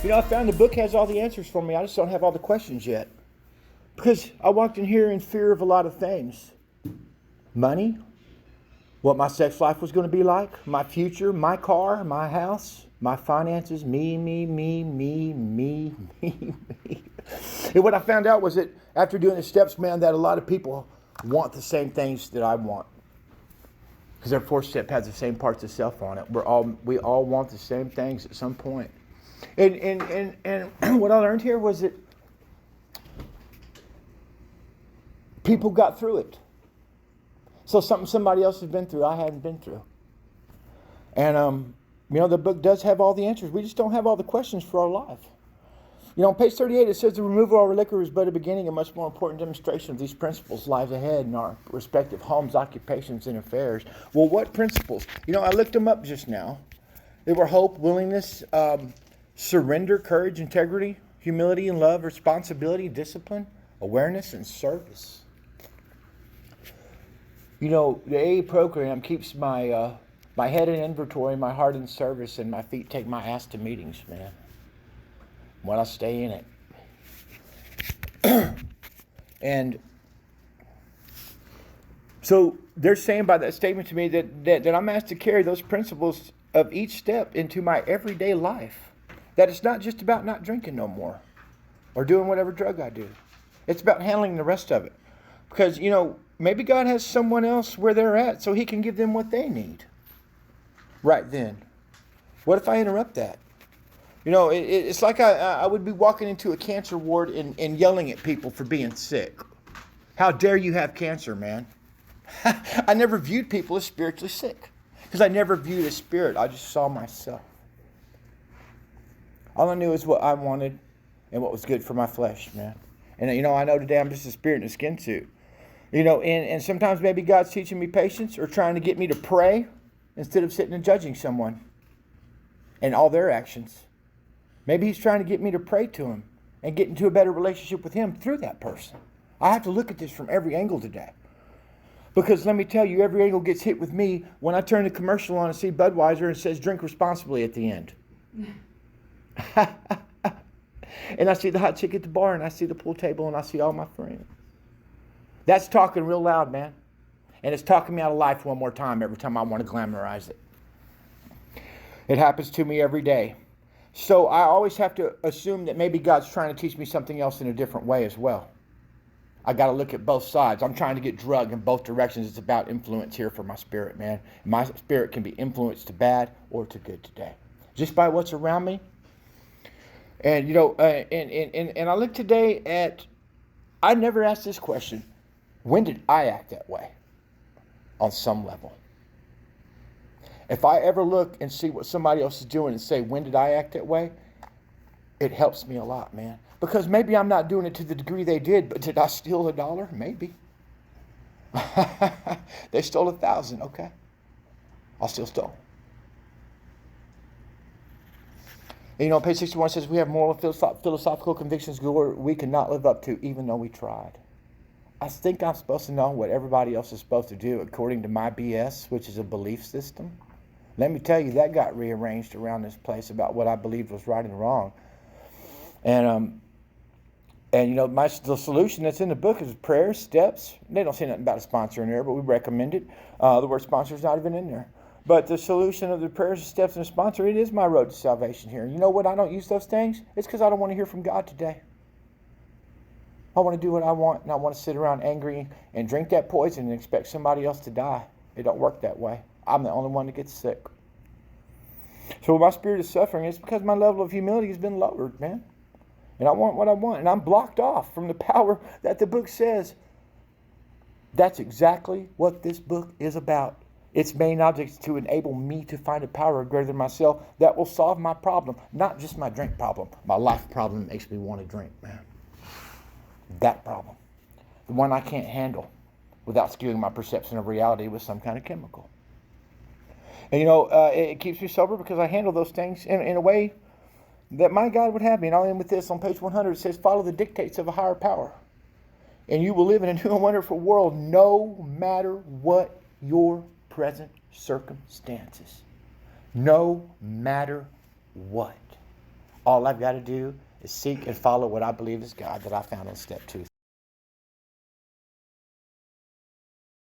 You know, I found the book has all the answers for me. I just don't have all the questions yet. Because I walked in here in fear of a lot of things. Money, what my sex life was going to be like, my future, my car, my house, my finances, me. And what I found out was that after doing the steps, man, that a lot of people want the same things that I want. Because their fourth step has the same parts of self on it. We all want the same things at some point. And what I learned here was that people got through it. So something somebody else has been through, I hadn't been through. And, the book does have all the answers. We just don't have all the questions for our life. You know, on page 38, it says the removal of our liquor is but a beginning. A much more important demonstration of these principles lies ahead in our respective homes, occupations, and affairs. Well, what principles? You know, I looked them up just now. They were hope, willingness, surrender, courage, integrity, humility and love, responsibility, discipline, awareness, and service. You know, the AA program keeps my my head in inventory, my heart in service, and my feet take my ass to meetings, man. When I stay in it. And so they're saying by that statement to me that I'm asked to carry those principles of each step into my everyday life. That it's not just about not drinking no more or doing whatever drug I do. It's about handling the rest of it. Because, you know, maybe God has someone else where they're at so he can give them what they need. Right then. What if I interrupt that? You know, it's like I would be walking into a cancer ward and yelling at people for being sick. How dare you have cancer, man? I never viewed people as spiritually sick. Because I never viewed a spirit. I just saw myself. All I knew is what I wanted and what was good for my flesh, man. And, you know, I know today I'm just a spirit in a skin suit. You know, and sometimes maybe God's teaching me patience or trying to get me to pray instead of sitting and judging someone and all their actions. Maybe he's trying to get me to pray to him and get into a better relationship with him through that person. I have to look at this from every angle today. Because let me tell you, every angle gets hit with me when I turn the commercial on and see Budweiser and it says drink responsibly at the end. And I see the hot chick at the bar and I see the pool table and I see all my friends. That's talking real loud, man. And it's talking me out of life one more time every time I want to glamorize it. It happens to me every day. So I always have to assume that maybe God's trying to teach me something else in a different way as well. I got to look at both sides. I'm trying to get drugged in both directions. It's about influence here for my spirit, man. My spirit can be influenced to bad or to good today. Just by what's around me. And, you know, and I look today at, I never asked this question. When did I act that way? On some level. If I ever look and see what somebody else is doing and say, when did I act that way? It helps me a lot, man. Because maybe I'm not doing it to the degree they did, but did I steal $1? Maybe. They stole 1,000, okay. I'll still steal. And, you know, page 61 says we have moral and philosophical convictions we cannot live up to even though we tried. I think I'm supposed to know what everybody else is supposed to do according to my BS, which is a belief system. Let me tell you, that got rearranged around this place about what I believed was right and wrong. And you know, the solution that's in the book is prayer, steps. They don't say nothing about a sponsor in there, but we recommend it. The word sponsor is not even in there. But the solution of the prayers, steps, and a sponsor, it is my road to salvation here. You know what? I don't use those things. It's because I don't want to hear from God today. I want to do what I want, and I want to sit around angry and drink that poison and expect somebody else to die. It don't work that way. I'm the only one that gets sick. So when my spirit is suffering, it's because my level of humility has been lowered, man. And I want what I want, and I'm blocked off from the power that the book says. That's exactly what this book is about. Its main object is to enable me to find a power greater than myself that will solve my problem, not just my drink problem. My life problem makes me want to drink, man. That problem. The one I can't handle without skewing my perception of reality with some kind of chemical. And, you know, it keeps me sober because I handle those things in a way that my God would have me. And I'll end with this. On page 100, it says, follow the dictates of a higher power. And you will live in a new and wonderful world no matter what your present circumstances. No matter what. All I've got to do is seek and follow what I believe is God that I found on step 2.